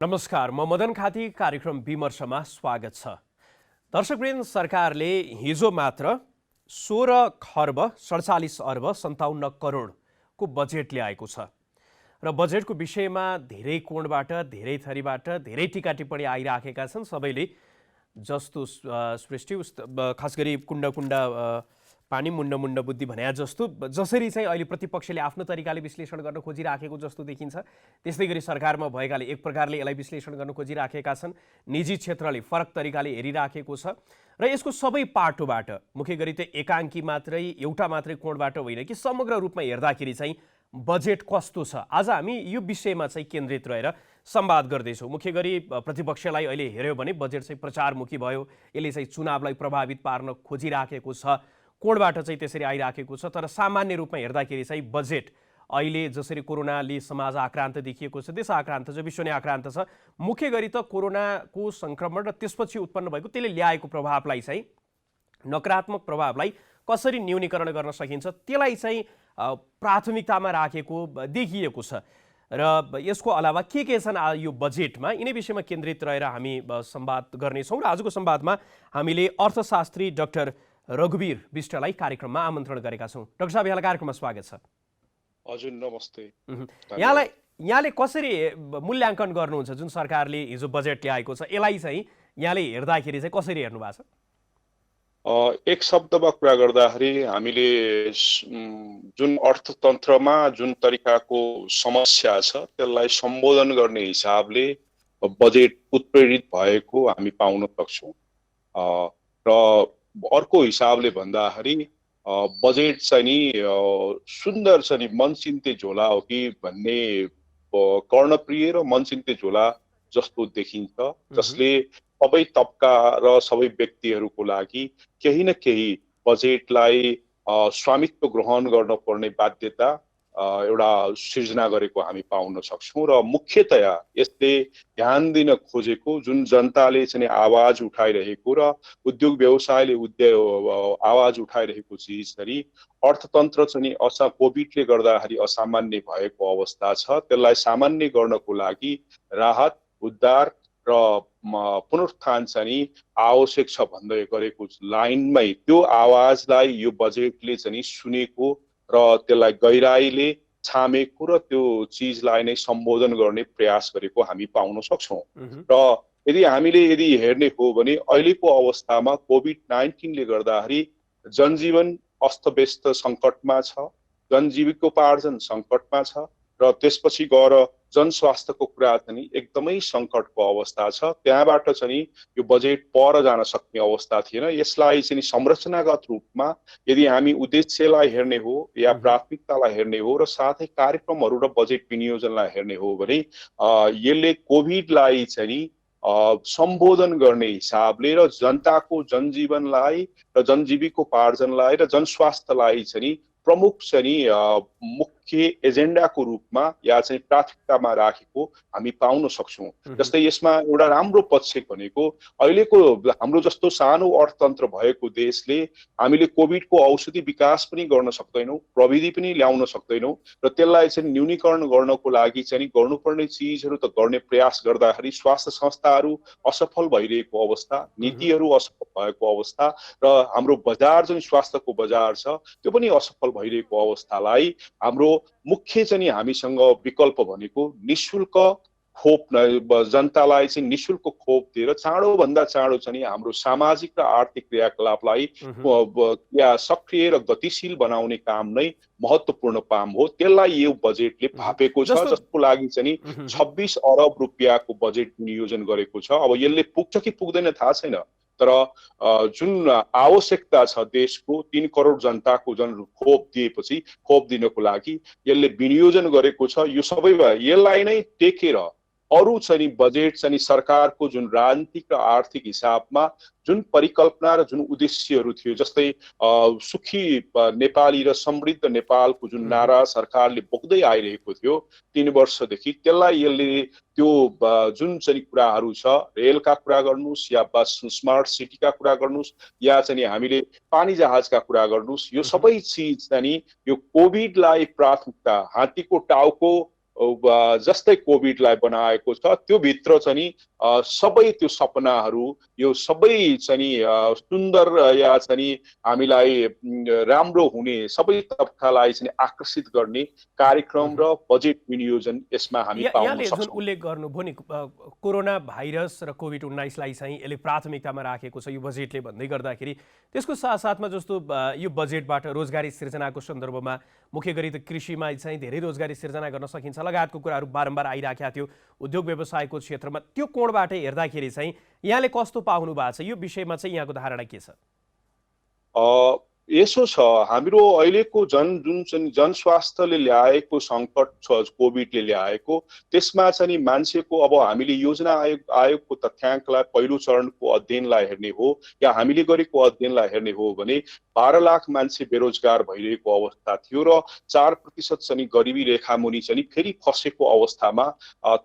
नमस्कार, म मदन खाती कार्यक्रम विमर्शमा स्वागत छ। दर्शकवृन्द, सरकारले हिजो मात्र 16 खर्ब 47 अर्ब 57 करोडको बजेट ल्याएको छ र बजेटको विषयमा धेरै कोणबाट, धेरै थरीबाट धेरै टीका टिप्पणी आइराखेका छन्। सबैले जस्तो सृष्टि खास गरी कुण्ड कुण्ड पानी मुण्ड मुण्ड बुद्धि भन्या जस्तो जसरी चाहिँ अहिले प्रतिपक्षले आफ्नो तरिकाले विश्लेषण गर्न खोजिराखेको जस्तो देखिन्छ, त्यस्तै गरी सरकारमा भएकाले एक प्रकारले यसलाई विश्लेषण गर्न खोजिराखेका छन्। निजी क्षेत्रले फरक तरिकाले हेरिराखेको छ र यसको सबै पाटोबाट मुख्य गरी त एकाङ्की मात्रै एउटा मात्रै कोणबाट होइन कि समग्र रूपमा हेर्दाखेरि चाहिँ बजेट कस्तो छ, आज हामी यो विषयमा चाहिँ केन्द्रित रहेर संवाद गर्दैछौँ। मुख्य गरी प्रतिपक्षलाई अहिले हेऱ्यो भने बजेट चाहिँ प्रचारमुखी भयो, यसले चाहिँ चुनावलाई प्रभावित पार्न खोजिराखेको छ, कोणबाट चाहिँ त्यसरी आइराखेको छ। तर सामान्य रूपमा हेर्दाखेरि चाहिँ बजेट अहिले जसरी कोरोनाले समाज आक्रान्त देखिएको छ, देश आक्रान्त छ, विश्व नै आक्रान्त छ, मुख्य गरी त कोरोनाको सङ्क्रमण र त्यसपछि उत्पन्न भएको त्यसले ल्याएको प्रभावलाई चाहिँ नकारात्मक प्रभावलाई कसरी न्यूनीकरण गर्न सकिन्छ त्यसलाई चाहिँ प्राथमिकतामा राखेको देखिएको छ। र यसको अलावा के छन् यो बजेटमा, यिनै विषयमा केन्द्रित रहेर हामी संवाद गर्नेछौँ। र आजको संवादमा हामीले अर्थशास्त्री डाक्टर रघुवीर विष्टलाई कार्यक्रममा आमन्त्रण गरेका छौँ। डाक्टर साहब, यहाँलाई कार्यक्रममा स्वागत छ। हजुर, नमस्ते। यहाँले कसरी मूल्याङ्कन गर्नुहुन्छ जुन सरकारले हिजो बजेट ल्याएको छ, यसलाई चाहिँ यहाँले हेर्दाखेरि चाहिँ कसरी हेर्नु भएको छ? एक शब्दमा कुरा गर्दाखेरि हामीले जुन अर्थतन्त्रमा जुन तरिकाको समस्या छ त्यसलाई सम्बोधन गर्ने हिसाबले बजेट उत्प्रेरित भएको हामी पाउन सक्छौँ। र अर्को हिसाबले भन्दाखेरि बजेट चाहिँ नि सुन्दर छ नि, मनचिन्ते झोला हो कि भन्ने कर्णप्रिय र मनचिन्ते झोला जस्तो देखिन्छ, जसले सबै तबका र सबै व्यक्तिहरूको लागि केही न केही बजेटलाई स्वामित्व ग्रहण गर्न पर्ने बाध्यता एउटा सिर्जना गरेको हामी पाउन सक्छौँ। र मुख्यतया यसले ध्यान दिन खोजेको जुन जनताले चाहिँ आवाज उठाइरहेको र उद्योग व्यवसायले आवाज उठाइरहेको चिजहरू अर्थतन्त्र चाहिँ कोभिडले गर्दाखेरि असामान्य भएको अवस्था छ, त्यसलाई सामान्य गर्नको लागि राहत, उद्धार र पुनरुत्थान चाहिँ आवश्यक छ भन्दै गरेको लाइनमै त्यो आवाजलाई यो बजेटले चाहिँ सुनेको र त्यसलाई गहिराईले छामेको र त्यो चिजलाई नै सम्बोधन गर्ने प्रयास गरेको हामी पाउन सक्छौँ। र यदि हेर्ने हो भने अहिलेको अवस्थामा कोभिड-19ले गर्दाखेरि जनजीवन अस्तव्यस्त सङ्कटमा छ, जनजीविकोपार्जन सङ्कटमा छ र त्यसपछि गएर जनस्वास्थ्यको कुरा चाहिँ एकदमै सङ्कटको अवस्था छ। त्यहाँबाट चाहिँ यो बजेट पर जान सक्ने अवस्था थिएन। यसलाई चाहिँ संरचनागत रूपमा यदि हामी उद्देश्यलाई हेर्ने हो या प्राथमिकतालाई हेर्ने हो र साथै कार्यक्रमहरू र बजेट विनियोजनलाई हेर्ने हो भने यसले कोभिडलाई चाहिँ सम्बोधन गर्ने हिसाबले र जनताको जनजीवनलाई र जनजीविकोपार्जनलाई र जनस्वास्थ्यलाई चाहिँ प्रमुख चाहिँ मुख्य एजेन्डाको रूपमा या चाहिँ प्राथमिकतामा राखेको हामी पाउन सक्छौँ। जस्तै यसमा एउटा राम्रो पक्ष भनेको अहिलेको हाम्रो जस्तो सानो अर्थतन्त्र भएको देशले हामीले कोभिडको औषधि विकास पनि गर्न सक्दैनौँ, प्रविधि पनि ल्याउन सक्दैनौँ र त्यसलाई चाहिँ न्यूनीकरण गर्नको लागि चाहिँ गर्नुपर्ने चिजहरू त गर्ने प्रयास गर्दाखेरि स्वास्थ्य संस्थाहरू असफल भइरहेको अवस्था, नीतिहरू असफल भएको अवस्था र हाम्रो बजार जुन स्वास्थ्यको बजार छ त्यो पनि असफल भइरहेको अवस्थालाई हाम्रो मुख्य चाहिँ हामीसँग विकल्प भनेको निशुल्क खोप, जनतालाई चाहिँ निशुल्क खोप दिएर चाँडोभन्दा चाँडो चाहिँ हाम्रो सामाजिक र आर्थिक क्रियाकलापलाई या सक्रिय र गतिशील बनाउने काम नै महत्त्वपूर्ण काम हो। त्यसलाई यो बजेटले भापेको छ, जसको लागि चाहिँ 26 अरब रुपियाँको बजेट विनियोजन गरेको छ। अब यसले पुग्छ कि पुग्दैन थाहा छैन, तर जुन आवश्यकता छ देशको 3 करोड जनताको जुन खोप दिएपछि खोप दिनको लागि यसले विनियोजन गरेको छ। यो सबै यसलाई नै टेकेर अरू चाहिँ बजेट चाहिँ सरकारको जुन राजनीतिक र आर्थिक हिसाबमा जुन परिकल्पना र जुन उद्देश्यहरू थियो, जस्तै सुखी नेपाली र समृद्ध नेपालको जुन नारा सरकारले बोक्दै आइरहेको थियो 3 वर्षदेखि, त्यसलाई यसले त्यो जुन चाहिँ कुराहरू छ, रेलका कुरा गर्नुहोस् या बस स्मार्ट सिटीका कुरा गर्नुहोस् या चाहिँ हामीले पानी जहाजका कुरा गर्नुहोस्, यो सबै चिज चाहिँ यो कोभिडलाई प्राथमिकता, हात्तीको टाउको जस्तै कोभिडलाई बनाएको छ, त्यो भित्र चाहिँ नि सबै त्यो सपनाहरू, यो सबै चाहिँ नि सुन्दर या चाहिँ नि हामीलाई राम्रो हुने सबै तबकालाई चाहिँ आकर्षित गर्ने कार्यक्रम र बजेट विनियोजन यसमा हामी पाउन यहाँले जुन सक्छौँ। उल्लेख गर्नुभयो नि कोरोना भाइरस र कोभिड-19लाई चाहिँ यसले प्राथमिकतामा राखेको छ यो बजेटले भन्दै गर्दाखेरि त्यसको साथसाथमा जस्तो यो बजेटबाट रोजगारी सिर्जनाको सन्दर्भमा मुख्य गरी त कृषिमा चाहिँ धेरै रोजगारी सिर्जना गर्न सकिन्छ लगायतको कुराहरू बारम्बार आइराखेका थियो उद्योग व्यवसायको क्षेत्रमा। त्यो कोणबाट हेर्दाखेरि चाहिँ यहाँले कस्तो पाउनु भएको छ यो विषयमा चाहिँ यहाँको धारणा के छ? यसो छ, हाम्रो अहिलेको जुन चाहिँ जनस्वास्थ्यले ल्याएको सङ्कट छ, कोभिडले ल्याएको, त्यसमा चाहिँ नि मान्छेको अब हामीले योजना आयोगको तथ्याङ्कलाई पहिलो चरणको अध्ययनलाई हेर्ने हो या हामीले गरेको अध्ययनलाई हेर्ने हो भने 12 लाख मान्छे बेरोजगार भइरहेको अवस्था थियो र 4% चाहिँ गरिबी रेखा मुनि चाहिँ फेरि फसेको अवस्थामा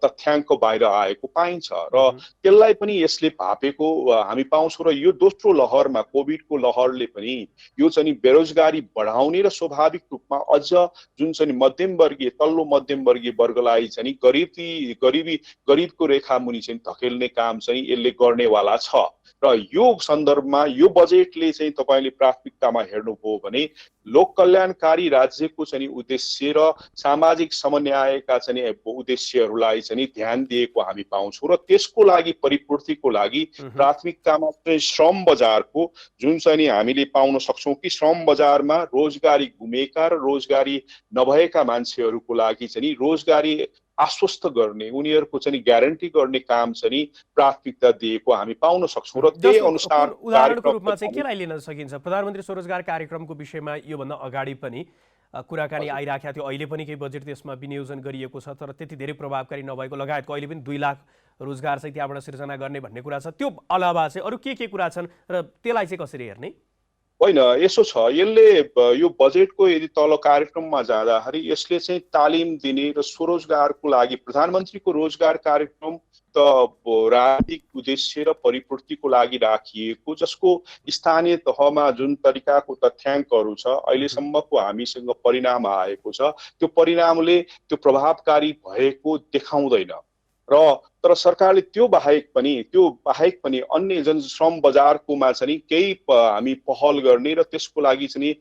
तथ्याङ्क बाहिर आएको पाइन्छ र त्यसलाई पनि यसले भापेको हामी पाउँछौँ। र यो दोस्रो लहरमा कोभिडको लहरले पनि यो चाहिँ बेरोजगारी बढाउने र स्वाभाविक रूपमा अझ जुन चाहिँ मध्यमवर्गीय तल्लो मध्यमवर्गीय वर्गलाई चाहिँ गरिबको रेखा मुनि चाहिँ धकेल्ने काम चाहिँ यसले गर्नेवाला छ। र यो सन्दर्भमा यो बजेटले चाहिँ तपाईँले प्राथमिकतामा हेर्नुभयो भने लोक कल्याणकारी राज्यको चाहिँ उद्देश्य र सामाजिक समन्वयका चाहिँ उद्देश्यहरूलाई चाहिँ ध्यान दिएको हामी पाउँछौँ र त्यसको लागि परिपूर्तिको लागि प्राथमिकतामा चाहिँ श्रम बजारको जुन चाहिँ हामीले पाउन सक्छौँ कि श्रम बजारमा रोजगारी गुमेका र रोजगारी नभएका मान्छेहरूको लागि चाहिँ रोजगारी आश्वस्त गर्ने, उनीहरूको चाहिँ ग्यारेन्टी गर्ने काम चाहिँ प्राथमिकता दिएको हामी पाउन सक्छौँ र त्यही अनुसार उदाहरणको रूपमा चाहिँ केलाई लिन सकिन्छ? प्रधानमन्त्री स्वरोजगार कार्यक्रमको विषयमा योभन्दा अगाडि पनि कुराकानी आइराखेको थियो, अहिले पनि केही बजेट त्यसमा विनियोजन गरिएको छ तर त्यति धेरै प्रभावकारी नभएको लगायतको अहिले पनि 2 लाख रोजगार चाहिँ त्यहाँबाट सिर्जना गर्ने भन्ने कुरा छ। त्यो अलावा चाहिँ अरू के कुरा छन् र त्यसलाई चाहिँ कसरी हेर्ने? होइन, यसो छ, यसले यो बजेटको यदि तल कार्यक्रममा जाँदाखेरि यसले चाहिँ तालिम दिने र स्वरोजगारको लागि प्रधानमन्त्रीको रोजगार कार्यक्रम त राजनीतिक उद्देश्य र परिपूर्तिको लागि राखिएको, जसको स्थानीय तहमा जुन तरिकाको तथ्याङ्कहरू छ अहिलेसम्मको हामीसँग परिणाम आएको छ, त्यो परिणामले त्यो प्रभावकारी भएको देखाउँदैन। र तर सरकारले त्यो बाहेक पनि अन्य श्रम बजारकोमा चाहिँ केही हामी पहल गर्ने र त्यसको लागि चाहिँ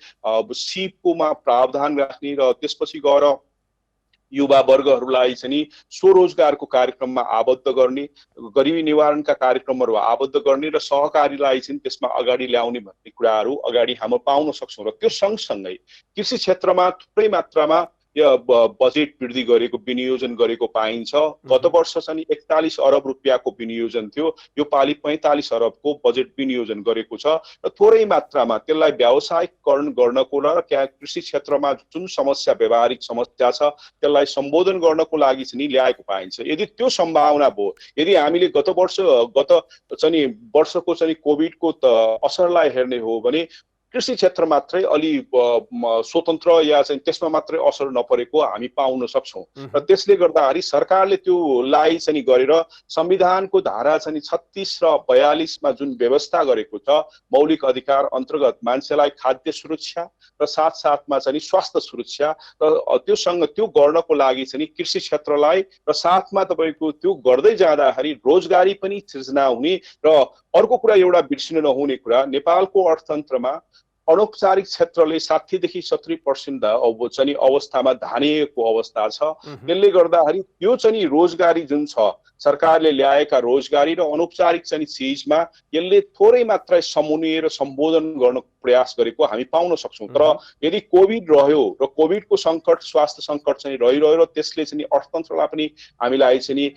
सिपकोमा प्रावधान राख्ने र त्यसपछि गएर युवा वर्गहरूलाई चाहिँ स्वरोजगारको कार्यक्रममा आबद्ध गर्ने, गरिबी निवारणका कार्यक्रमहरू आबद्ध गर्ने र सहकारीलाई चाहिँ त्यसमा अगाडि ल्याउने भन्ने कुराहरू अगाडि हामी पाउन सक्छौँ। र त्यो सँगसँगै कृषि क्षेत्रमा थुप्रै मात्रामा बजेट वृद्धि गरेको विनियोजन गरेको पाइन्छ। गत वर्ष चाहिँ 41 अरब रुपियाँको विनियोजन थियो, यो पालि 45 अरबको बजेट विनियोजन गरेको छ र थोरै मात्रामा त्यसलाई व्यावसायिकरण गर्नको र कृषि क्षेत्रमा जुन समस्या व्यावहारिक समस्या छ त्यसलाई सम्बोधन गर्नको लागि चाहिँ ल्याएको पाइन्छ। यदि त्यो सम्भावना भयो, यदि हामीले गत वर्षको चाहिँ कोभिडको असरलाई हेर्ने हो भने कृषि क्षेत्र मात्रै अलि स्वतन्त्र या चाहिँ त्यसमा मात्रै असर नपरेको हामी पाउन सक्छौँ। र त्यसले गर्दाखेरि सरकारले त्योलाई चाहिँ गरेर संविधानको धारा चाहिँ 36 र 42 मा जुन व्यवस्था गरेको छ मौलिक अधिकार अन्तर्गत मान्छेलाई खाद्य सुरक्षा र साथसाथमा चाहिँ स्वास्थ्य सुरक्षा र त्यो गर्नको लागि चाहिँ कृषि क्षेत्रलाई र साथमा तपाईँको त्यो गर्दै जाँदाखेरि रोजगारी पनि सृजना हुने र अर्को कुरा एउटा बिर्सिनु नहुने कुरा, नेपालको अर्थतन्त्रमा अनौपचारिक क्षेत्रले 60 देखि 70% चाहिँ अवस्थामा धानिएको अवस्था छ। त्यसले गर्दाखेरि यो चाहिँ रोजगारी जुन छ सरकारले ल्याएका रोजगारी र अनौपचारिक चाहिँ चिजमा यसले थोरै मात्रै समन्वय र सम्बोधन गर्न प्रयास गरेको हामी पाउन सक्छौँ। तर यदि कोभिड रह्यो र कोभिडको सङ्कट स्वास्थ्य सङ्कट चाहिँ रहिरह्यो र त्यसले चाहिँ अर्थतन्त्रलाई पनि हामीलाई चाहिँ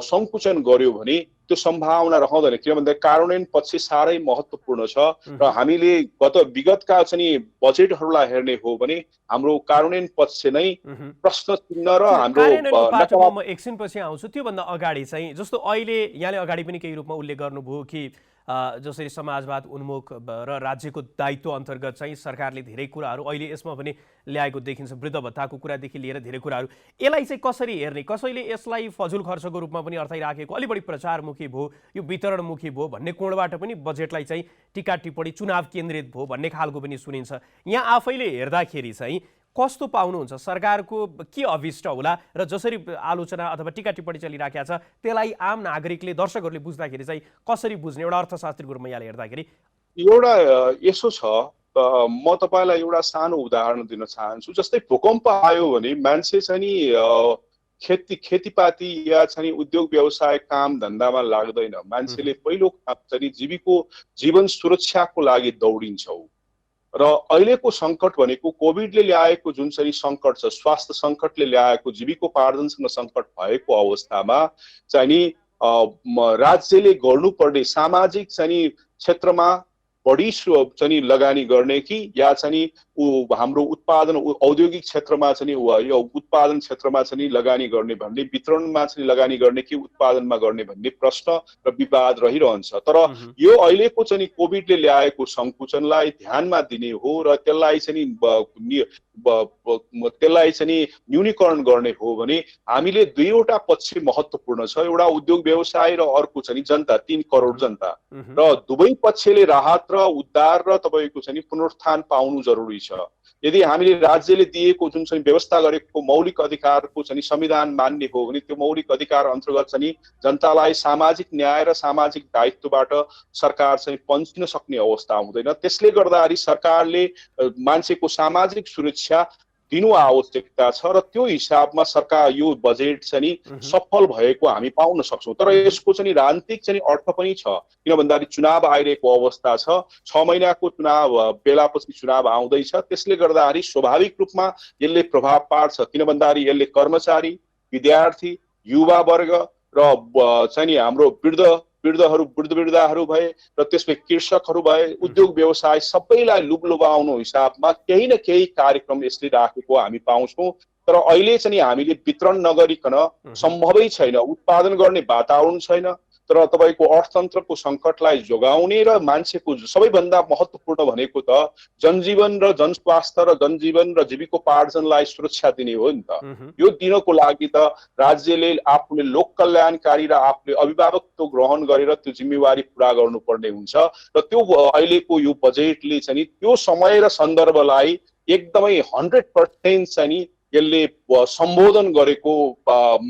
सङ्कुचन गर्यो भने त्यो सम्भावना रहँदैन, किनभने कार्यान्वयन पक्ष साह्रै महत्त्वपूर्ण छ। र हामीले विगतका चाहिँ बजेटहरूलाई हेर्ने हो भने हाम्रो कार्यान्वयन पक्ष नै प्रश्न चिन्ह र हाम्रो म एकछिनपछि आउँछु। त्योभन्दा अगाडि चाहिँ जस्तो अहिले यहाँले अगाडि पनि केही रूपमा उल्लेख गर्नुभयो कि जसरी समाजवाद उन्मुख र राज्यको दायित्व अन्तर्गत चाहिँ सरकारले धेरै कुराहरू अहिले यसमा पनि ल्याएको देखिन्छ, वृद्ध भत्ताको कुरादेखि लिएर धेरै कुराहरू। यसलाई चाहिँ कसरी हेर्ने, कसैले यसलाई फजुल खर्चको रूपमा पनि अर्थाइराखेको, अलि बढी प्रचारमुखी भयो, यो वितरणमुखी भयो भन्ने कोणबाट पनि बजेटलाई चाहिँ टिका टिप्पणी चुनाव केन्द्रित भयो भन्ने खालको पनि सुनिन्छ। यहाँ आफैले हेर्दाखेरि चाहिँ कस्तो पाउनुहुन्छ? सरकारको के अभिष्ट होला र जसरी आलोचना अथवा टीका टिप्पणी चलिराखेको छ त्यसलाई आम नागरिकले, दर्शकहरूले बुझ्दाखेरि चाहिँ कसरी बुझ्ने, एउटा अर्थशास्त्रीको रूपमा यहाँले हेर्दाखेरि? एउटा यसो छ, म तपाईँलाई एउटा सानो उदाहरण दिन चाहन्छु। जस्तै भूकम्प आयो भने मान्छे चाहिँ नि खेतीपाती या चाहिँ उद्योग व्यवसाय काम धन्दामा लाग्दैन। मान्छेले पहिलो काम चाहिँ जीवन सुरक्षाको लागि दौडिन्छौ। र अहिलेको सङ्कट भनेको कोभिडले ल्याएको जुन चाहिँ सङ्कट छ, स्वास्थ्य सङ्कटले ल्याएको जीविकोपार्जनसँग सङ्कट भएको अवस्थामा चाहिँ नि राज्यले गर्नुपर्ने सामाजिक चाहिँ क्षेत्रमा बढी चाहिँ लगानी गर्ने कि या चाहिँ हाम्रो उत्पादन औद्योगिक क्षेत्रमा चाहिँ यो उत्पादन क्षेत्रमा चाहिँ लगानी गर्ने भन्ने, वितरणमा चाहिँ लगानी गर्ने कि उत्पादनमा गर्ने भन्ने प्रश्न र विवाद रहिरहन्छ। तर यो अहिलेको चाहिँ कोभिडले ल्याएको सङ्कुचनलाई ध्यानमा दिने हो र त्यसलाई चाहिँ न्यूनीकरण गर्ने हो भने हामीले दुईवटा पक्ष महत्त्वपूर्ण छ। एउटा उद्योग व्यवसाय र अर्को चाहिँ जनता, 3 करोड जनता, र दुवै पक्षले राहत र उद्धार र तपाईँको चाहिँ पुनरुत्थान पाउनु जरुरी छ। यदि हामीले राज्यले दिएको जुन चाहिँ व्यवस्था गरेको मौलिक अधिकारको चाहिँ संविधान मान्ने हो भने त्यो मौलिक अधिकार अन्तर्गत चाहिँ जनतालाई सामाजिक न्याय र सामाजिक दायित्वबाट सरकार चाहिँ पन्चिन सक्ने अवस्था हुँदैन। त्यसले गर्दाखेरि सरकारले मान्छेको सामाजिक सुरक्षा दिनु आवश्यकता छ र त्यो हिसाबमा सरकार यो बजेट चाहिँ सफल भएको हामी पाउन सक्छौँ। तर यसको चाहिँ राजनीतिक चाहिँ अर्थ पनि छ, किन भन्दाखेरि चुनाव आइरहेको अवस्था छ, 6 महिनाको चुनाव बेलापछि चुनाव आउँदैछ। त्यसले गर्दाखेरि स्वाभाविक रूपमा यसले प्रभाव पार्छ, किन भन्दाखेरि यसले कर्मचारी, विद्यार्थी, युवा वर्ग र चाहिँ हाम्रो वृद्धहरू भए र त्यसमै कृषकहरू भए, उद्योग व्यवसाय सबैलाई लुभाउनु हिसाबमा केही न केही कार्यक्रम यसले राखेको हामी पाउँछौँ। तर अहिले चाहिँ हामीले वितरण नगरिकन सम्भवै छैन, उत्पादन गर्ने वातावरण छैन। तर तपाईँको अर्थतन्त्रको सङ्कटलाई जोगाउने र मान्छेको सबैभन्दा महत्त्वपूर्ण भनेको त जनजीवन र जनस्वास्थ्य र जनजीवन र जीविकोपार्जनलाई सुरक्षा दिने हो नि त। यो दिनको लागि त राज्यले आफूले लोक कल्याणकारी र आफूले अभिभावकत्व ग्रहण गरेर त्यो जिम्मेवारी पुरा गर्नुपर्ने हुन्छ। र त्यो अहिलेको यो बजेटले चाहिँ त्यो समय र सन्दर्भलाई एकदमै 100% चाहिँ यसले सम्बोधन गरेको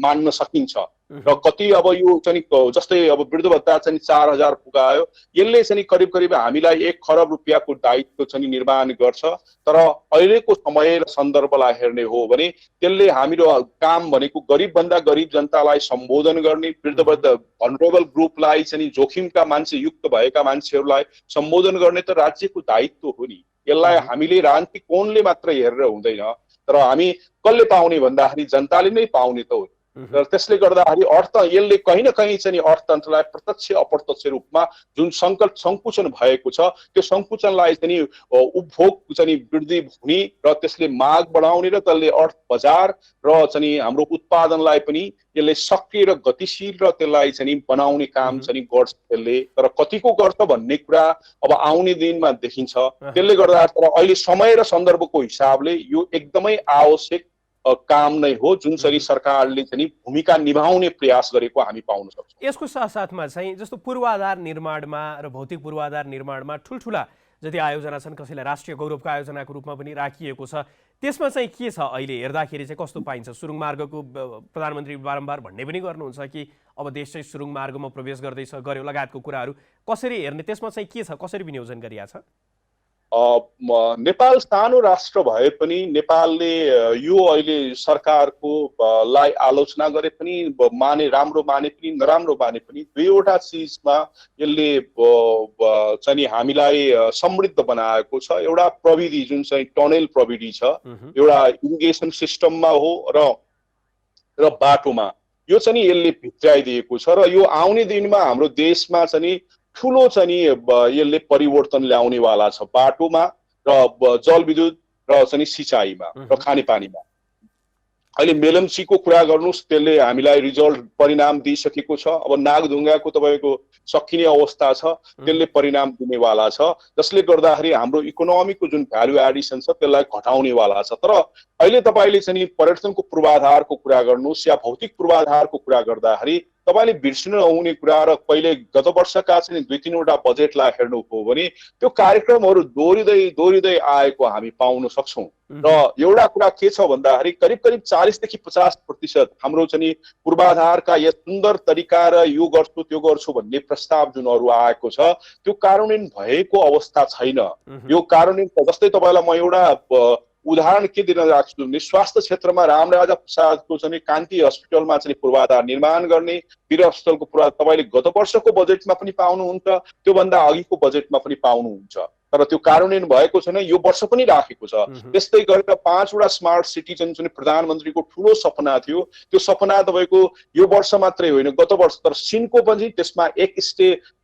मान्न सकिन्छ। र कति अब यो चाहिँ जस्तै अब वृद्ध भत्ता चाहिँ 4,000 पुगायो, यसले चाहिँ करिब हामीलाई 1 खरब रुपियाँको दायित्व चाहिँ निर्माण गर्छ। तर अहिलेको समय र सन्दर्भलाई हेर्ने हो भने त्यसले हाम्रो काम भनेको गरिबभन्दा गरिब जनतालाई सम्बोधन गर्ने, भनरेबल ग्रुपलाई चाहिँ जोखिमका मान्छे युक्त भएका मान्छेहरूलाई सम्बोधन गर्ने त राज्यको दायित्व हो नि। यसलाई हामीले राजनीतिक कोणले मात्र हेरेर हुँदैन, तर हामी कसले पाउने भन्दाखेरि जनताले नै पाउने त हो। र त्यसले गर्दाखेरि यसले कहीँ न कहीँ चाहिँ अर्थतन्त्रलाई प्रत्यक्ष अप्रत्यक्ष रूपमा जुन सङ्कुचन भएको छ त्यो सङ्कुचनलाई चाहिँ उपभोग चाहिँ वृद्धि हुने र त्यसले माग बढाउने र त्यसले अर्थ बजार र चाहिँ हाम्रो उत्पादनलाई पनि यसले सक्रिय र गतिशील र त्यसलाई चाहिँ बनाउने काम चाहिँ गर्छ त्यसले। तर कतिको गर्छ भन्ने कुरा अब आउने दिनमा देखिन्छ। त्यसले गर्दा तर अहिले समय र सन्दर्भको हिसाबले यो एकदमै आवश्यक काम नै हो जुन चाहिँ सरकारले चाहिँ भूमिका निभाउने प्रयास गरेको हामी पाउन सक्छौँ। यसको साथसाथमा चाहिँ जस्तो पूर्वाधार निर्माणमा र भौतिक पूर्वाधार निर्माणमा ठुल्ठुला जति आयोजना छन्, कसैलाई राष्ट्रिय गौरवको आयोजनाको रूपमा पनि राखिएको छ, त्यसमा चाहिँ के छ अहिले हेर्दाखेरि चाहिँ कस्तो पाइन्छ? सुरुङ मार्गको प्रधानमन्त्री बारम्बार भन्ने पनि गर्नुहुन्छ कि अब देश चाहिँ सुरुङ मार्गमा प्रवेश गर्दैछ, गर्यो लगायतको कुराहरू कसरी हेर्ने, त्यसमा चाहिँ के छ, कसरी विनियोजन गरिएको छ? नेपाल सानो राष्ट्र भए पनि नेपालले यो अहिले सरकारको लाई आलोचना गरे पनि राम्रो माने पनि नराम्रो माने पनि दुईवटा चिजमा यसले चाहिँ हामीलाई समृद्ध बनाएको छ। एउटा प्रविधि जुन चाहिँ टनल प्रविधि छ, एउटा इरिगेसन सिस्टममा हो र बाटोमा, यो चाहिँ यसले भित्राइदिएको छ। र यो आउने दिनमा हाम्रो देशमा चाहिँ ठुलो चाहिँ यसले परिवर्तन ल्याउनेवाला छ, बाटोमा र जलविद्युत र चाहिँ सिँचाइमा र खानेपानीमा। अहिले मेलम्चीको कुरा गर्नुहोस्, त्यसले हामीलाई रिजल्ट परिणाम दिइसकेको छ। अब नागढुङ्गाको तपाईँको सकिने अवस्था छ, त्यसले परिणाम दिनेवाला छ, जसले गर्दाखेरि हाम्रो इकोनोमीको जुन भ्यालु एडिसन छ त्यसलाई घटाउनेवाला छ। तर अहिले तपाईँले चाहिँ पर्यटनको पूर्वाधारको कुरा गर्नुहोस् या भौतिक पूर्वाधारको कुरा गर्दाखेरि तपाईँले बिर्सिनु नहुने कुरा र पहिले गत वर्षका चाहिँ 2-3वटा बजेटलाई हेर्नु हो भने त्यो कार्यक्रमहरू दोहोरिँदै आएको हामी पाउन सक्छौँ। र एउटा कुरा के छ भन्दाखेरि करिब 40 देखि 50% हाम्रो चाहिँ पूर्वाधारका यस सुन्दर तरिका र यो गर्छु त्यो गर्छु भन्ने प्रस्ताव जुनहरू आएको छ त्यो कार्यान्वयन भएको अवस्था छैन। यो कार्यान्वयन जस्तै तपाईँलाई म एउटा उदाहरण के दिन राख्छु भने स्वास्थ्य क्षेत्रमा रामराजा प्रसादको चाहिँ कान्ति हस्पिटलमा चाहिँ पूर्वाधार निर्माण गर्ने वीर अस्पतालको पूर्वाधार तपाईँले गत वर्षको बजेटमा पनि पाउनुहुन्छ, त्योभन्दा अघिको बजेटमा पनि पाउनुहुन्छ, तर त्यो कार्यान्वयन भएको छैन। यो वर्ष पनि राखेको छ। त्यस्तै गरेर 5वटा स्मार्ट सिटी चाहिँ प्रधानमन्त्रीको ठुलो सपना थियो, त्यो सपना तपाईँको यो वर्ष मात्रै होइन गत वर्ष, तर सिनको पनि त्यसमा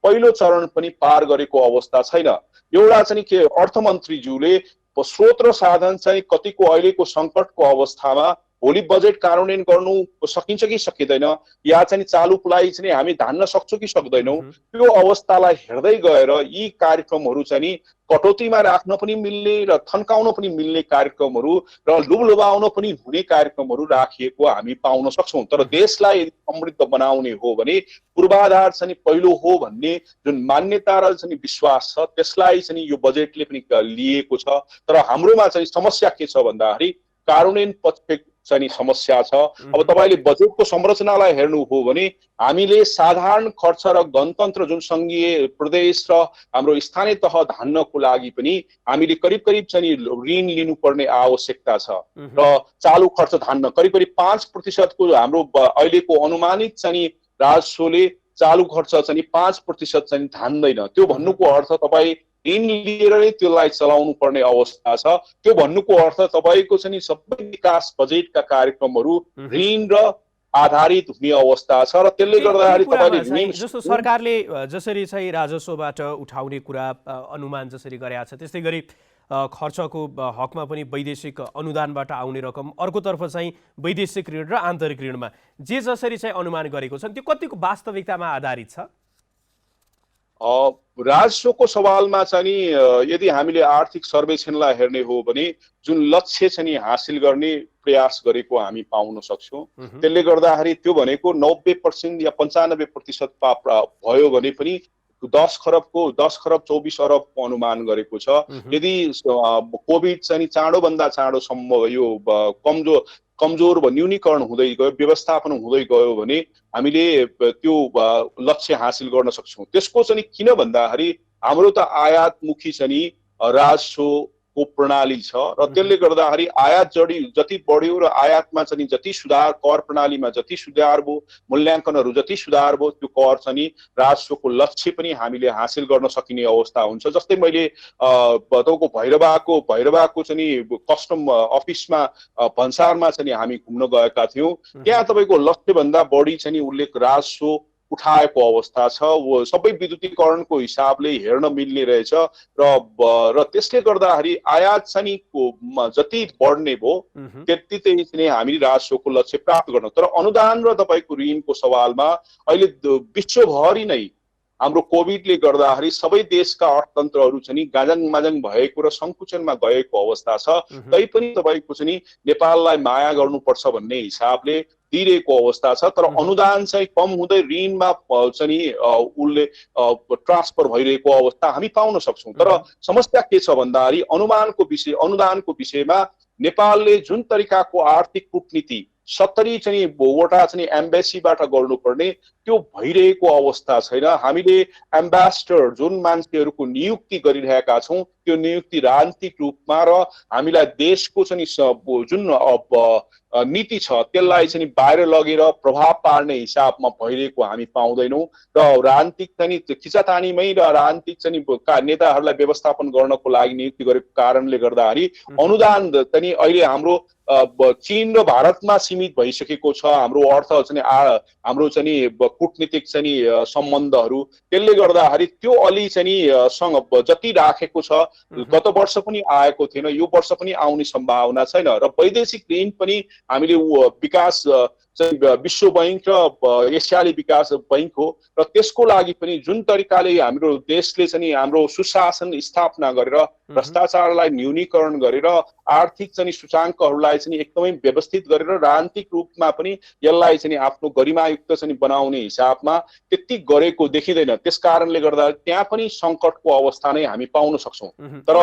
पहिलो चरण पनि पार गरेको अवस्था छैन। एउटा चाहिँ के अर्थमन्त्रीज्यूले स्रोत र साधन चाहिँ कतिको अहिलेको सङ्कटको अवस्थामा भोलि बजेट कार्यान्वयन गर्नु सकिन्छ कि सकिँदैन, या चाहिँ चालु पुलाई चाहिँ हामी धान्न सक्छौँ कि सक्दैनौँ, त्यो अवस्थालाई हेर्दै गएर यी कार्यक्रमहरू चाहिँ कटौतीमा राख्न पनि मिल्ने र थन्काउन पनि मिल्ने कार्यक्रमहरू र लुभाउन पनि हुने कार्यक्रमहरू राखिएको हामी पाउन सक्छौँ। तर देशलाई समृद्ध बनाउने हो भने पूर्वाधार चाहिँ पहिलो हो भन्ने जुन मान्यता र चाहिँ विश्वास छ त्यसलाई चाहिँ यो बजेटले पनि लिएको छ। तर हाम्रोमा चाहिँ समस्या के छ भन्दाखेरि कार्यान्वयन पक्ष चाहिँ समस्या छ। अब तपाईँले बजेटको संरचनालाई हेर्नु हो भने हामीले साधारण खर्च र गणतन्त्र जुन सङ्घीय प्रदेश र हाम्रो स्थानीय तह धान्नको लागि पनि हामीले करिब चाहिँ ऋण लिनुपर्ने आवश्यकता छ र चालु खर्च धान्न करिब 5% को हाम्रो अहिलेको अनुमानित चाहिँ राजस्वले चालु खर्च चाहिँ 5% चाहिँ धान्दैन। त्यो भन्नुको अर्थ तपाईँ ऋण लिएर नै त्यसलाई चलाउनु पर्ने अवस्था छ। त्यो भन्नुको अर्थ तपाईँको चाहिँ सबै विकास बजेटका कार्यक्रमहरू ऋण र आधारित हुने अवस्था छ र त्यसले गर्दाखेरि तपाईँले जस्तो सरकारले जसरी चाहिँ राजस्वबाट उठाउने कुरा अनुमान जसरी गरेका छ त्यस्तै गरी खर्चको हकमा पनि वैदेशिक अनुदानबाट आउने रकम, अर्कोतर्फ चाहिँ वैदेशिक ऋण र आन्तरिक ऋणमा जे जसरी चाहिँ अनुमान गरेको छ त्यो कतिको वास्तविकतामा आधारित छ? राजस्वको सवालमा चाहिँ यदि हामीले आर्थिक सर्वेक्षणलाई हेर्ने हो भने जुन लक्ष्य चाहिँ हासिल गर्ने प्रयास गरेको हामी पाउन सक्छौँ। त्यसले गर्दाखेरि त्यो भनेको 90% या 95% भयो भने पनि 10 खरब 24 अरबको अनुमान गरेको छ। यदि कोभिड चाहिँ चाँडोभन्दा चाँडोसम्म यो कमजोर न्यूनीकरण हुँदै गयो, व्यवस्थापन हुँदै गयो भने हामीले त्यो लक्ष्य हासिल गर्न सक्छौँ। त्यसको चाहिँ किन भन्दाखेरि हाम्रो त आयातमुखी चाहिँ राजस्वको प्रणाली छ र त्यसले गर्दाखेरि आयात जति बढ्यो र आयातमा चाहिँ जति सुधार, कर प्रणालीमा जति सुधार भयो, मूल्याङ्कनहरू जति सुधार भयो, त्यो कर चाहिँ राजस्वको लक्ष्य पनि हामीले हासिल गर्न सकिने अवस्था हुन्छ। जस्तै मैले तपाईँको भैरवाको चाहिँ कस्टम अफिसमा भन्सारमा चाहिँ हामी घुम्न गएका थियौँ। त्यहाँ तपाईँको लक्ष्यभन्दा बढी चाहिँ उल्लेख राजस्व उठाएको अवस्था छ। वो सबै विद्युतीकरणको हिसाबले हेर्न मिल्ने रहेछ र त्यसले गर्दाखेरि आयात चाहिँ जति बढ्ने भयो त्यति चाहिँ हामी राजस्वको लक्ष्य प्राप्त गर्न। तर अनुदान र तपाईँको ऋणको सवालमा अहिले विश्वभरि नै हाम्रो कोभिडले गर्दाखेरि सबै देशका अर्थतन्त्रहरू चाहिँ गाजाङ भएको र सङ्कुचनमा गएको अवस्था छ। तैपनि तपाईँको चाहिँ नेपाललाई माया गर्नुपर्छ भन्ने हिसाबले दिइरहेको अवस्था छ। तर अनुदान चाहिँ कम हुँदै ऋणमा चाहिँ उसले ट्रान्सफर भइरहेको अवस्था हामी पाउन सक्छौँ। तर समस्या के छ भन्दाखेरि अनुदानको विषयमा नेपालले जुन तरिकाको आर्थिक कूटनीति 70 चाहिँ वटा चाहिँ एम्बेसीबाट गर्नुपर्ने त्यो भइरहेको अवस्था छैन। हामीले एम्बेसडर जुन मान्छेहरूको नियुक्ति गरिरहेका छौँ त्यो नियुक्ति राजनीतिक रूपमा र हामीलाई देशको चाहिँ जुन नीति छ त्यसलाई चाहिँ बाहिर लगेर प्रभाव पार्ने हिसाबमा भइरहेको हामी पाउँदैनौँ र राजनीतिक चाहिँ खिचातानीमै र राजनीतिक चाहिँ नेताहरूलाई व्यवस्थापन गर्नको लागि नियुक्ति गरेको कारणले गर्दाखेरि अनुदान चाहिँ अहिले हाम्रो चीन र भारतमा सीमित भइसकेको छ। हाम्रो अर्थ चाहिँ हाम्रो चाहिँ कूटनीतिक चाहिँ सम्बन्धहरू, त्यसले गर्दाखेरि त्यो अलि चाहिँ सँग जति राखेको छ गत वर्ष पनि आएको थिएन, यो वर्ष पनि आउने सम्भावना छैन। र वैदेशिक ऋण पनि हामीले विकास चाहिँ विश्व बैंक र एसियाली विकास बैंक हो र त्यसको लागि पनि जुन तरिकाले हाम्रो देशले चाहिँ हाम्रो सुशासन स्थापना गरेर भ्रष्टाचारलाई न्यूनीकरण गरेर आर्थिक चाहिँ सूचाङ्कहरूलाई चाहिँ एकदमै व्यवस्थित गरेर राजनीतिक रूपमा पनि यसलाई चाहिँ आफ्नो गरिमायुक्त चाहिँ बनाउने हिसाबमा त्यति गरेको देखिँदैन। त्यसकारणले गर्दा त्यहाँ पनि सङ्कटको अवस्था नै हामी पाउन सक्छौँ। तर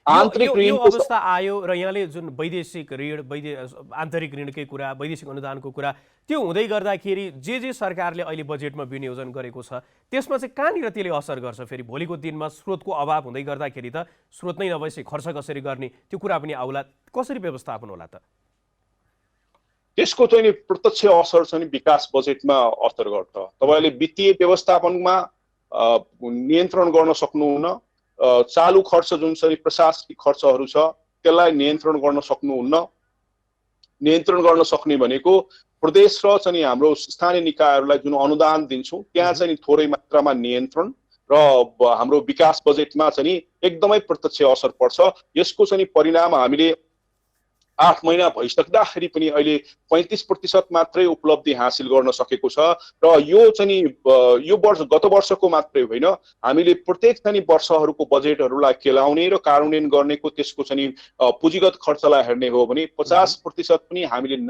आन्तरिक यो ऋणको अवस्था आयो र यहाँले जुन वैदेशिक ऋण आन्तरिक ऋणकै कुरा वैदेशिक अनुदानको कुरा त्यो हुँदै गर्दाखेरि जे सरकारले अहिले बजेटमा विनियोजन गरेको छ त्यसमा चाहिँ कहाँनिर त्यसले असर गर्छ? फेरि भोलिको दिनमा स्रोतको अभाव हुँदै गर्दाखेरि त स्रोत नै नभएपछि खर्च कसरी गर्ने त्यो कुरा पनि आउला, कसरी व्यवस्थापन होला त? त्यसको चाहिँ प्रत्यक्ष असर चाहिँ विकास बजेटमा असर गर्छ। तपाईँले वित्तीय व्यवस्थापनमा नियन्त्रण गर्न सक्नुहुन्न, चालु खर्च जुन चाहिँ प्रशासनिक खर्चहरू छ त्यसलाई नियन्त्रण गर्न सक्नुहुन्न। नियन्त्रण गर्न सक्ने भनेको प्रदेश र चाहिँ हाम्रो स्थानीय निकायहरूलाई जुन अनुदान दिन्छौँ त्यहाँ चाहिँ थोरै मात्रामा नियन्त्रण र हाम्रो विकास बजेटमा चाहिँ एकदमै प्रत्यक्ष असर पर्छ। यसको चाहिँ परिणाम हामीले 8 महिना भइसक्दाखेरि पनि अहिले 35% मात्रै उपलब्धि हासिल गर्न सकेको छ र यो चाहिँ यो वर्ष गत वर्षको मात्रै होइन, हामीले प्रत्येक चाहिँ वर्षहरूको बजेटहरूलाई केलाउने र कार्यान्वयन गर्नेको त्यसको चाहिँ पुँजीगत खर्चलाई हेर्ने हो भने 50% पनि हामीले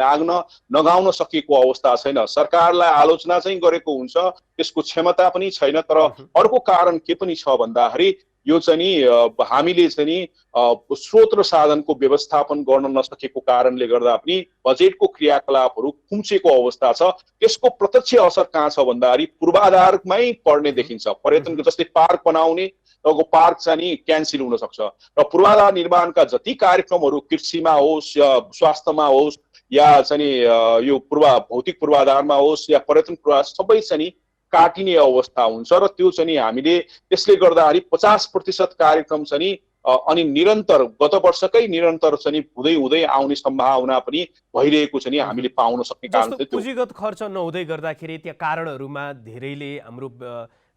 नगाउन सकेको अवस्था छैन। सरकारलाई आलोचना चाहिँ गरेको हुन्छ, त्यसको क्षमता पनि छैन। तर अर्को कारण के पनि छ भन्दाखेरि यो चाहिँ हामीले चाहिँ स्रोत र साधनको व्यवस्थापन गर्न नसकेको कारणले गर्दा पनि बजेटको क्रियाकलापहरू खुम्चेको अवस्था छ। त्यसको प्रत्यक्ष असर कहाँ छ भन्दाखेरि पूर्वाधारमै पर्ने देखिन्छ। पर्यटनको जस्तै पार्क बनाउने तपाईँको पार्क चाहिँ क्यान्सल हुन सक्छ र पूर्वाधार निर्माणका जति कार्यक्रमहरू कृषिमा होस् या स्वास्थ्यमा होस् या चाहिँ यो भौतिक पूर्वाधारमा होस् या पर्यटन पूर्वाधार सबै चाहिँ काटिने अवस्था हुन्छ र त्यो चाहिँ हामीले त्यसले गर्दाखेरि 50% कार्यक्रम चाहिँ अनि निरन्तर गत वर्षकै निरन्तर चाहिँ हुँदै आउने सम्भावना पनि भइरहेको चाहिँ हामीले पाउन सक्ने कारण चाहिँ पुँजीगत खर्च नहुँदै गर्दाखेरि त्यहाँ कारणहरूमा धेरैले हाम्रो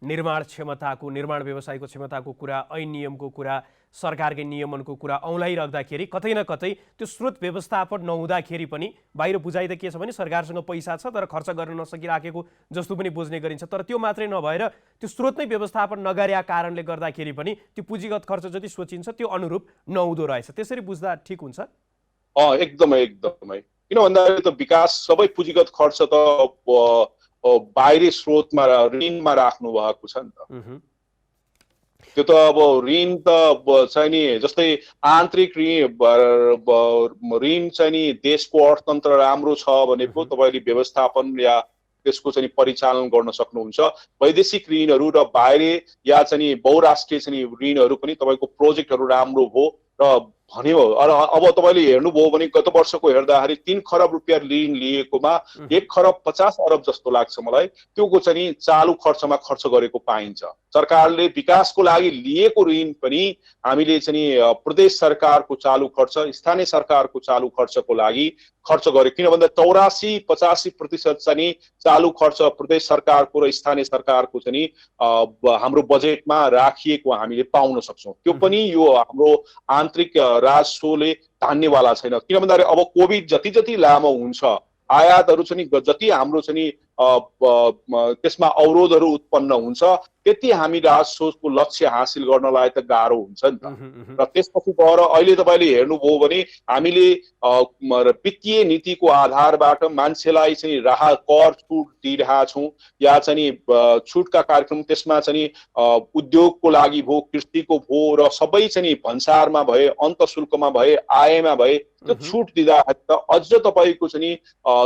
निर्माण क्षमताको निर्माण व्यवसायको क्षमताको कुरा, ऐन नियमको कुरा, सरकारकै नियमनको कुरा औँलाइराख्दाखेरि कतै न कतै त्यो स्रोत व्यवस्थापन नहुँदाखेरि पनि बाहिर बुझाइ त के छ भने सरकारसँग पैसा छ तर खर्च गर्न नसकिराखेको जस्तो पनि बुझ्ने गरिन्छ। तर त्यो मात्रै नभएर त्यो स्रोत नै व्यवस्थापन नगरेका कारणले गर्दाखेरि पनि त्यो पुँजीगत खर्च जति सोचिन्छ त्यो अनुरूप नहुँदो रहेछ। त्यसरी बुझ्दा ठिक हुन्छ? एकदमै किन भन्दाखेरि त विकास सबै पुँजीगत खर्च त बाहिरी स्रोतमा ऋणमा राख्नु भएको छ नि त। त्यो त अब ऋण त चाहिँ नि जस्तै आन्तरिक ऋण चाहिँ नि देशको अर्थतन्त्र राम्रो छ भनेको तपाईँले व्यवस्थापन या त्यसको चाहिँ परिचालन गर्न सक्नुहुन्छ। वैदेशिक ऋणहरू र बाहिरी या चाहिँ बहुराष्ट्रिय चाहिँ ऋणहरू पनि तपाईँको प्रोजेक्टहरू राम्रो हो र भन्यो। अब तपाईँले हेर्नुभयो भने गत वर्षको हेर्दाखेरि 3 खरब रुपियाँ ऋण लिएकोमा 1 खरब 50 अरब जस्तो लाग्छ मलाई त्यो चाहिँ चालु खर्चमा खर्च गरेको पाइन्छ। सरकारले विकासको लागि लिएको ऋण पनि हामीले चाहिँ प्रदेश सरकारको चालु खर्च, स्थानीय सरकारको चालु खर्चको लागि खर्च गरे। किन भन्दा 84-85% चाहिँ चालु खर्च प्रदेश सरकारको र स्थानीय सरकारको चाहिँ हाम्रो बजेटमा राखिएको हामीले पाउन सक्छौँ। त्यो पनि यो हाम्रो आन्तरिक राजस्वले धान्नेवाला छैन। किन भन्दाखेरि अब कोभिड जति लामो हुन्छ, आयातहरू चाहिँ जति हाम्रो चाहिँ त्यसमा अवरोधहरू उत्पन्न हुन्छ त्यति हामी राजस्वको लक्ष्य हासिल गर्नलाई त गाह्रो हुन्छ नि त। र त्यसपछि गएर अहिले तपाईँले हेर्नुभयो भने हामीले वित्तीय नीतिको आधारबाट मान्छेलाई चाहिँ कर छुट दिइरहेका छौँ या चाहिँ छुटका कार्यक्रम त्यसमा चाहिँ उद्योगको लागि भयो, कृषिको भयो र सबै चाहिँ भन्सारमा भए, अन्तशुल्कमा भए, आयमा भए त्यो छुट दिँदाखेरि त अझ तपाईँको चाहिँ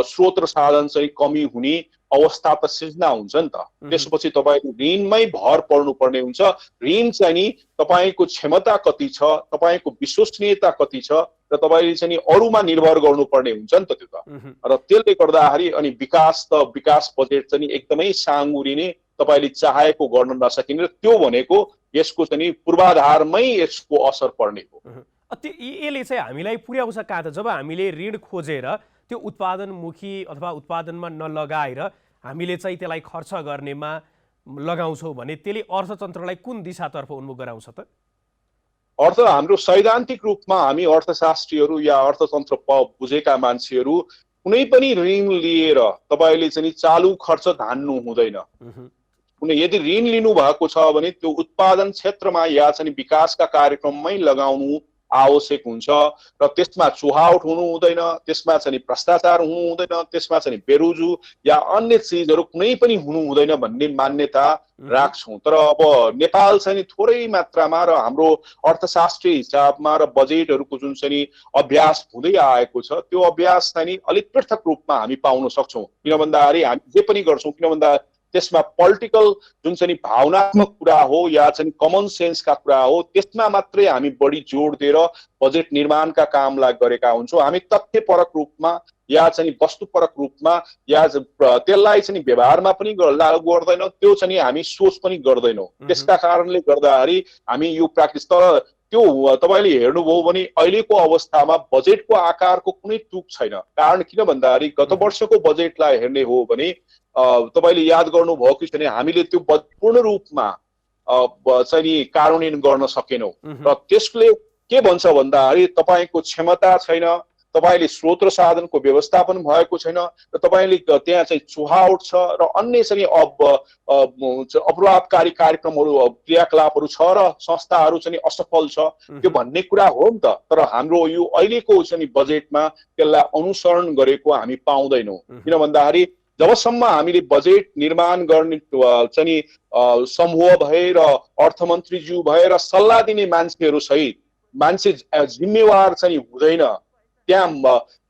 स्रोत र साधन चाहिँ कमी हुने अवस्था त सिर्जना हुन्छ नि त। त्यसपछि तपाईँको ऋणमै भर पर्नुपर्ने हुन्छ। ऋण चाहिँ नि तपाईँको क्षमता कति छ, तपाईँको विश्वसनीयता कति छ र तपाईँले चाहिँ अरूमा निर्भर गर्नुपर्ने हुन्छ नि त त्यो त। र त्यसले गर्दाखेरि अनि विकास बजेट चाहिँ एकदमै साँगुरिने, तपाईँले चाहेको गर्न नसकिने, त्यो भनेको यसको चाहिँ पूर्वाधारमै यसको असर पर्ने हो। यसले चाहिँ हामीलाई पुर्याउँछ कहाँ त? जब हामीले ऋण खोजेर त्यो उत्पादनमुखी अथवा उत्पादनमा नलगाएर हामीले चाहिँ त्यसलाई खर्च गर्नेमा लगाउँछौँ भने त्यसले अर्थतन्त्रलाई कुन दिशातर्फ उन्मुख गराउँछ त? हाम्रो सैद्धान्तिक रूपमा हामी अर्थशास्त्रीहरू या अर्थतन्त्र बुझेका मान्छेहरू कुनै पनि ऋण लिएर तपाईले चाहिँ चालु खर्च धान्नु हुँदैन। कुनै यदि ऋण लिनु भएको छ भने त्यो उत्पादन क्षेत्रमा या चाहिँ विकासका कार्यक्रममै लगाउनु आवश्यक हुन्छ र त्यसमा चुहावट हुनु हुँदैन, त्यसमा चाहिँ भ्रष्टाचार हुनु हुँदैन, त्यसमा चाहिँ बेरोजु या अन्य चिजहरू कुनै पनि हुनु हुँदैन भन्ने मान्यता राख्छौँ। तर अब नेपाल चाहिँ थोरै मात्रामा र हाम्रो अर्थशास्त्रीय हिसाबमा र बजेटहरूको जुन चाहिँ अभ्यास हुँदै आएको छ त्यो अभ्यास चाहिँ अलिक पृथक रूपमा हामी पाउन सक्छौँ। किन भन्दाखेरि हामी जे पनि गर्छौँ, किन भन्दा त्यसमा पोलिटिकल जुन चाहिँ भावनात्मक कुरा हो या चाहिँ कमन सेन्सका कुरा हो त्यसमा मात्रै हामी बढी जोड दिएर बजेट निर्माणका कामलाई गरेका हुन्छौँ। हामी तथ्यपरक रूपमा या चाहिँ वस्तुपरक रूपमा या त्यसलाई चाहिँ व्यवहारमा पनि लागू गर्दैनौँ, त्यो चाहिँ हामी सोच पनि गर्दैनौँ। त्यसका कारणले गर्दाखेरि हामी यो प्र्याक्टिस तर त्यो तपाईले हेर्नुभयो भने अहिलेको अवस्थामा बजेटको आकारको कुनै टुक छैन। कारण किन भन्दाखेरि गत वर्षको बजेटलाई हेर्ने हो भने तपाईले याद गर्नुभयो कि छैन हामीले त्यो पूर्ण रूपमा चाहिँ कार्यान्वयन गर्न सकेनौँ र त्यसले के भन्छ भन्दाखेरि तपाईको क्षमता छैन, तपाईले स्रोत र साधनको व्यवस्थापन भएको छैन र तपाईले त्यहाँ चाहिँ चुहावट छ र अन्य चाहिँ अपराधकारी कार्यक्रमहरू क्रियाकलापहरू छ र संस्थाहरू चाहिँ असफल छ त्यो भन्ने कुरा हो नि त। तर हाम्रो यो अहिलेको चाहिँ बजेटमा त्यसलाई अनुसरण गरेको हामी पाउँदैनौँ। किन भन्दाखेरि जबसम्म हामीले बजेट निर्माण गर्ने चाहिँ समूह भए र अर्थमन्त्रीज्यू भए र सल्लाह दिने मान्छेहरू सहित मान्छे जिम्मेवार चाहिँ हुँदैन, त्यहाँ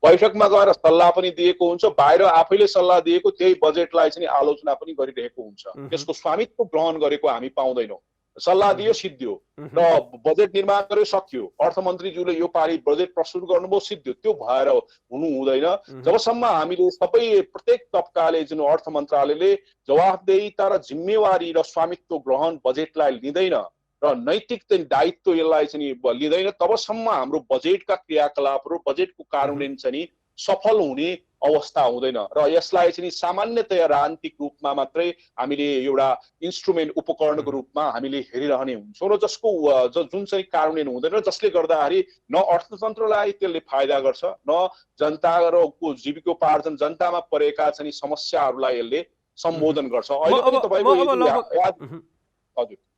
बैठकमा गएर सल्लाह पनि दिएको हुन्छ, बाहिर आफैले सल्लाह दिएको त्यही बजेटलाई चाहिँ आलोचना पनि गरिरहेको हुन्छ, त्यसको स्वामित्व ग्रहण गरेको हामी पाउँदैनौँ। सल्लाह दियो सिद्धियो र बजेट निर्माण गर्यो सक्यो, अर्थमन्त्रीज्यूले यो पालि बजेट प्रस्तुत गर्नुभयो सिद्धियो, त्यो भएर हुनु हुँदैन। जबसम्म हामीले सबै प्रत्येक तबकाले जुन अर्थ मन्त्रालयले जवाफदेहिता र जिम्मेवारी र स्वामित्व ग्रहण बजेटलाई लिँदैन र नैतिक दायित्व यसलाई चाहिँ लिँदैन तबसम्म हाम्रो बजेटका क्रियाकलापहरू बजेटको कार्यान्वयन चाहिँ सफल हुने अवस्था हुँदैन र यसलाई चाहिँ सामान्यतया राजनीतिक रूपमा मात्रै हामीले एउटा इन्स्ट्रुमेन्ट उपकरणको रूपमा हामीले हेरिरहने हुन्छौँ र जसको जुन चाहिँ कार्यान्वयन हुँदैन, जसले गर्दाखेरि न अर्थतन्त्रलाई त्यसले फाइदा गर्छ न जनताको जीविकोपार्जन जनतामा परेका चाहिँ समस्याहरूलाई यसले सम्बोधन गर्छ।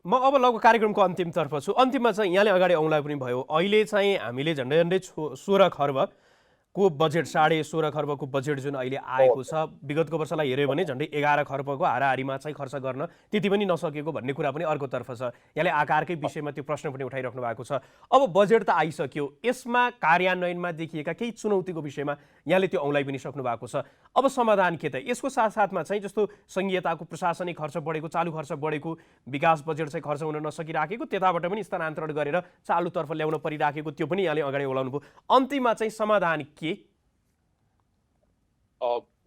म अब लगभग कार्यक्रमको अन्तिमतर्फ छु। अन्तिममा चाहिँ यहाँले अगाडि औँला पनि भयो, अहिले चाहिँ हामीले झन्डै झन्डै 16 खर्बको बजेट 16.5 खर्बको बजेट जुन अहिले आएको छ, विगतको वर्षलाई हेऱ्यो भने झन्डै 11 खर्बको हाराहारीमा चाहिँ खर्च गर्न त्यति पनि नसकेको भन्ने कुरा पनि अर्कोतर्फ छ। यहाँले आकारकै विषयमा त्यो प्रश्न पनि उठाइराख्नु भएको छ। अब बजेट त आइसक्यो, यसमा कार्यान्वयनमा देखिएका केही चुनौतीको विषयमा यहाँले त्यो औँलाइ पनि सक्नु भएको छ। अब समाधान के त? यसको साथसाथमा चाहिँ जस्तो संघीयताको प्रशासनिक खर्च बढेको, चालु खर्च बढेको, विकास बजेट चाहिँ खर्च हुन नसकिराखेको, त्यताबाट पनि स्थानान्तरण गरेर चालुतर्फ ल्याउन परिराखेको, त्यो पनि यहाँले अगाडि ओलाउनु भयो। अन्तिममा चाहिँ समाधान के?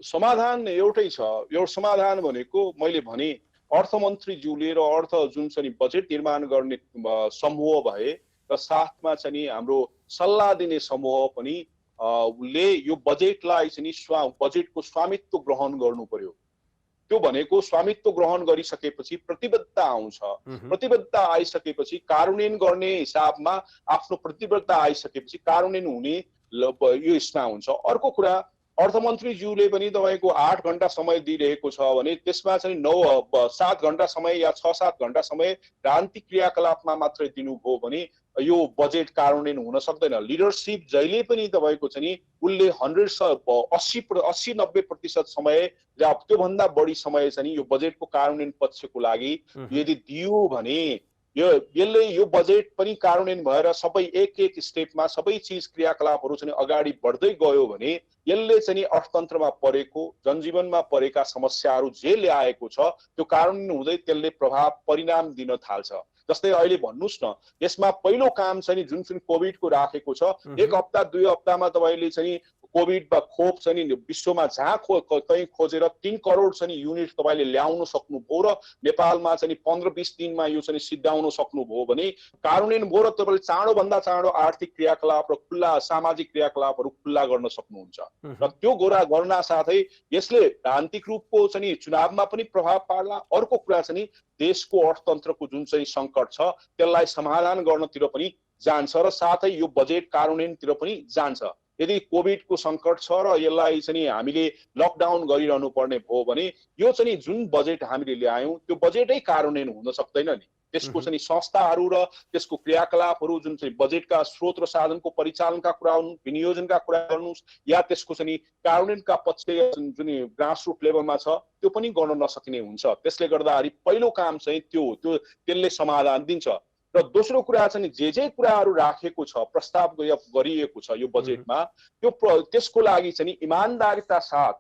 समाधान एउटै छ। यो समाधान भनेको मैले भने अर्थमन्त्रीज्यूले र अर्थ जुन चाहिँ बजेट निर्माण गर्ने समूह भए र साथमा चाहिँ हाम्रो सल्लाह दिने समूह पनि ले यो बजेटलाई चाहिँ बजेटको स्वामित्व ग्रहण गर्नु पर्यो। त्यो भनेको स्वामित्व ग्रहण गरिसकेपछि प्रतिबद्धता आउँछ, प्रतिबद्धता आइसकेपछि कार्यान्वयन गर्ने हिसाबमा आफ्नो प्रतिबद्धता आइसकेपछि कार्यान्वयन हुने यो यसमा हुन्छ। अर्को कुरा अर्थमन्त्रीज्यूले पनि तपाईँको 8 घण्टा समय दिइरहेको छ भने त्यसमा चाहिँ 7 घण्टा समय या 6-7 घण्टा समय राजनीतिक क्रियाकलापमा मात्रै दिनुभयो भने यो बजेट कार्यान्वयन हुन सक्दैन। लिडरसिप जहिले पनि तपाईँको चाहिँ उसले 80-90% समय या त्योभन्दा बढी समय चाहिँ यो बजेटको कार्यान्वयन पक्षको लागि यदि दियो भने यसले यो बजेट पनि कार्यान्वयन भएर सबै एक स्टेपमा सबै चिज क्रियाकलापहरू चाहिँ अगाडि बढ्दै गयो भने यसले चाहिँ अर्थतन्त्रमा परेको जनजीवनमा परेका समस्याहरू जे ल्याएको छ त्यो कार्यान्वयन हुँदै त्यसले प्रभाव परिणाम दिन थाल्छ। जस्तै अहिले भन्नुस् न, यसमा पहिलो काम चाहिँ जुन कोभिडको राखेको छ, 1 हप्ता 2 हप्तामा तपाईले चाहिँ कोभिड वा खोप चाहिँ विश्वमा जहाँ कहीँ खोजेर 3 करोड चाहिँ युनिट तपाईले ल्याउन सक्नुभयो र नेपालमा चाहिँ 15-20 दिनमा यो चाहिँ सिद्ध्याउन सक्नुभयो भने कार्यान्वयन भयो र तपाईले चाँडोभन्दा चाँडो आर्थिक क्रियाकलाप र खुल्ला सामाजिक क्रियाकलापहरू खुल्ला गर्न सक्नुहुन्छ। र त्यो गर्न साथै यसले राजनीतिक रूपको चाहिँ चुनावमा पनि प्रभाव पार्ला। अर्को कुरा चाहिँ देशको अर्थतन्त्रको जुन चाहिँ सङ्कट छ त्यसलाई समाधान गर्नतिर पनि जान्छ र साथै यो बजेट कार्यान्वयनतिर पनि जान्छ। यदि कोभिडको सङ्कट छ र यसलाई चाहिँ नि हामीले लकडाउन गरिरहनु पर्ने भयो भने यो चाहिँ नि जुन बजेट हामीले ल्यायौँ त्यो बजेटै कार्यान्वयन हुन सक्दैन नि। त्यसको चाहिँ नि संस्थाहरू र त्यसको क्रियाकलापहरू जुन चाहिँ बजेटका स्रोत र साधनको परिचालनका कुरा हुन्, विनियोजनका कुरा गर्नुहोस् या त्यसको चाहिँ नि कार्यान्वयनका पक्ष जुन ग्रासरुट लेभलमा छ त्यो पनि गर्न नसकिने हुन्छ। त्यसले गर्दाखेरि पहिलो काम चाहिँ त्यसले समाधान दिन्छ। र दोस्रो कुरा चाहिँ जे कुराहरू राखेको छ, प्रस्ताव गरिएको छ यो बजेटमा, त्यसको लागि चाहिँ इमानदारीता साथ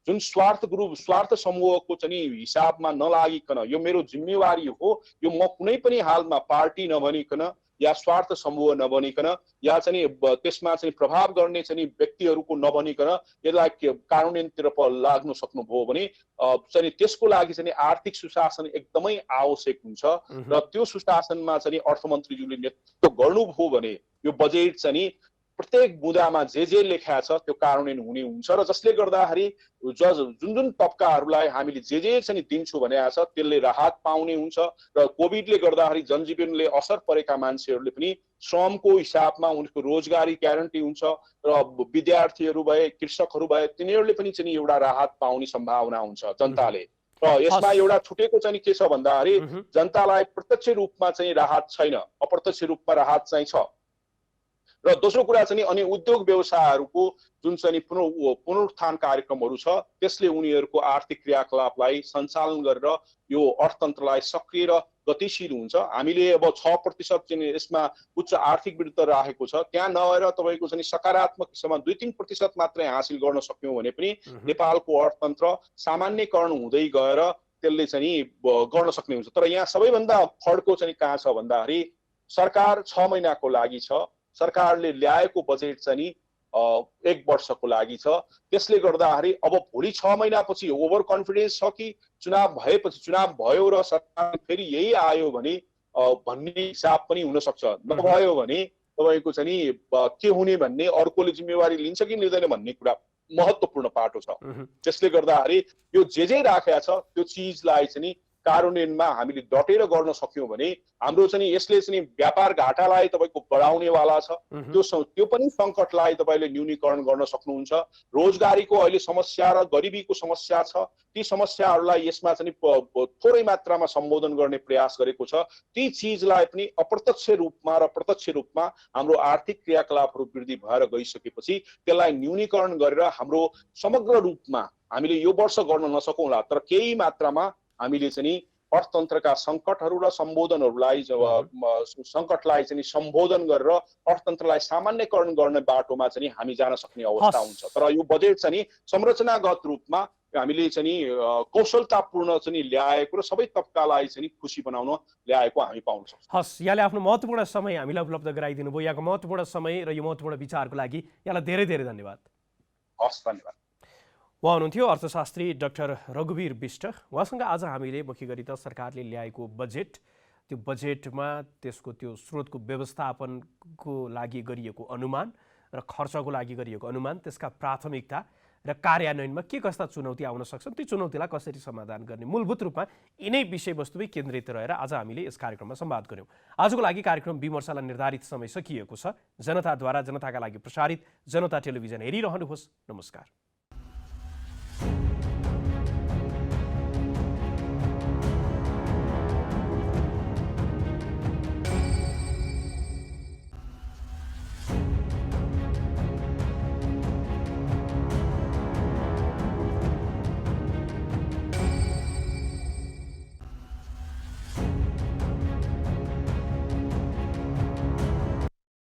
जुन स्वार्थ समूहको चाहिँ हिसाबमा नलागिकन यो मेरो जिम्मेवारी हो, यो म कुनै पनि हालमा पार्टी नभनिकन या स्वार्थ समूह नबनिकन या चाहिँ त्यसमा चाहिँ प्रभाव गर्ने चाहिँ व्यक्तिहरूको नबनिकन यसलाई कार्यान्वयनतिर लाग्नु सक्नुभयो भने चाहिँ त्यसको लागि चाहिँ आर्थिक सुशासन एकदमै आवश्यक हुन्छ। र त्यो सुशासनमा चाहिँ अर्थमन्त्रीज्यूले नेतृत्व गर्नुभयो भने यो बजेट चाहिँ प्रत्येक बुँदामा जे लेखा छ त्यो कार्यान्वयन हुने हुन्छ। र जसले गर्दाखेरि जुन तबकाहरूलाई हामीले जे चाहिँ दिन्छु भनेको छ त्यसले राहत पाउने हुन्छ। र कोभिडले गर्दाखेरि जनजीवनले असर परेका मान्छेहरूले पनि श्रमको हिसाबमा उनको रोजगारी ग्यारेन्टी हुन्छ र विद्यार्थीहरू भए, कृषकहरू भए, तिनीहरूले पनि चाहिँ एउटा राहत पाउने सम्भावना हुन्छ जनताले। र यसमा एउटा छुटेको चाहिँ के छ भन्दाखेरि जनतालाई प्रत्यक्ष रूपमा चाहिँ राहत छैन, अप्रत्यक्ष रूपमा राहत चाहिँ छ। र दोस्रो कुरा चाहिँ अनि उद्योग व्यवसायहरूको जुन चाहिँ पुनरुत्थान कार्यक्रमहरू छ त्यसले उनीहरूको आर्थिक क्रियाकलापलाई सञ्चालन गरेर यो अर्थतन्त्रलाई सक्रिय र गतिशील हुन्छ। हामीले अब 6% चाहिँ यसमा उच्च आर्थिक वृद्धि राखेको छ, त्यहाँ नभएर तपाईँको चाहिँ सकारात्मक हिस्सामा 2-3% मात्रै हासिल गर्न सक्यौँ भने पनि नेपालको अर्थतन्त्र सामान्यकरण हुँदै गएर त्यसले चाहिँ गर्न सक्ने हुन्छ। तर यहाँ सबैभन्दा फड्को चाहिँ कहाँ छ भन्दाखेरि सरकार 6 महिनाको लागि छ, सरकारले ल्याएको बजेट चाहिँ 1 वर्षको लागि छ। त्यसले गर्दाखेरि अब भोलि 6 महिनापछि ओभर कन्फिडेन्स छ कि चुनाव भएपछि चुनाव भयो र सरकार फेरि यही आयो भने भन्ने हिसाब पनि हुन सक्छ। नभयो भने तपाईँको चाहिँ के हुने भन्ने अर्कोले जिम्मेवारी लिन्छ कि लिँदैन भन्ने कुरा महत्त्वपूर्ण पाटो छ। त्यसले गर्दाखेरि यो जे राखेको छ त्यो चिजलाई चाहिँ कार्यान्वयनमा हामीले डटेर गर्न सक्यौँ भने हाम्रो चाहिँ यसले चाहिँ व्यापार घाटालाई तपाईँको बढाउनेवाला छ। त्यो पनि सङ्कटलाई तपाईँले न्यूनीकरण गर्न सक्नुहुन्छ। रोजगारीको अहिले समस्या र गरिबीको समस्या छ, ती समस्याहरूलाई यसमा चाहिँ थोरै मात्रामा सम्बोधन गर्ने प्रयास गरेको छ। ती चिजलाई पनि अप्रत्यक्ष रूपमा र प्रत्यक्ष रूपमा हाम्रो आर्थिक क्रियाकलापहरू वृद्धि भएर गइसकेपछि त्यसलाई न्यूनीकरण गरेर हाम्रो समग्र रूपमा हामीले यो वर्ष गर्न नसकौँला तर केही मात्रामा हामीले चाहिँ अर्थतन्त्रका सङ्कटहरू र सम्बोधनहरूलाई सङ्कटलाई चाहिँ सम्बोधन गरेर अर्थतन्त्रलाई सामान्यकरण गर्ने बाटोमा चाहिँ हामी जान सक्ने अवस्था हुन्छ। तर यो बजेट चाहिँ संरचनागत रूपमा हामीले चाहिँ कौशलतापूर्ण चाहिँ ल्याएको र सबै तबकालाई चाहिँ खुसी बनाउन ल्याएको हामी पाउन सक्छौँ। हस्, यहाँले आफ्नो महत्त्वपूर्ण समय हामीलाई उपलब्ध गराइदिनु भयो। यहाँको महत्त्वपूर्ण समय र यो महत्त्वपूर्ण विचारको लागि यहाँलाई धेरै धेरै धन्यवाद। हस्, धन्यवाद। उहाँ हुनुहुन्थ्यो अर्थशास्त्री डाक्टर रघुवीर बिष्ट। उहाँसँग आज हामीले मुख्य गरी त सरकारले ल्याएको बजेट, त्यो बजेटमा त्यसको त्यो स्रोतको व्यवस्थापनको लागि गरिएको अनुमान र खर्चको लागि गरिएको अनुमान, त्यसका प्राथमिकता र कार्यान्वयनमा के कस्ता चुनौती आउन सक्छन्, ती चुनौतीलाई कसरी समाधान गर्ने, मूलभूत रूपमा यिनै विषयवस्तुमै केन्द्रित रहेर आज हामीले यस कार्यक्रममा संवाद गऱ्यौँ। आजको लागि कार्यक्रम विमर्शलाई निर्धारित समय सकिएको छ। जनताद्वारा जनताका लागि प्रसारित जनता टेलिभिजन हेरिरहनुहोस्। नमस्कार।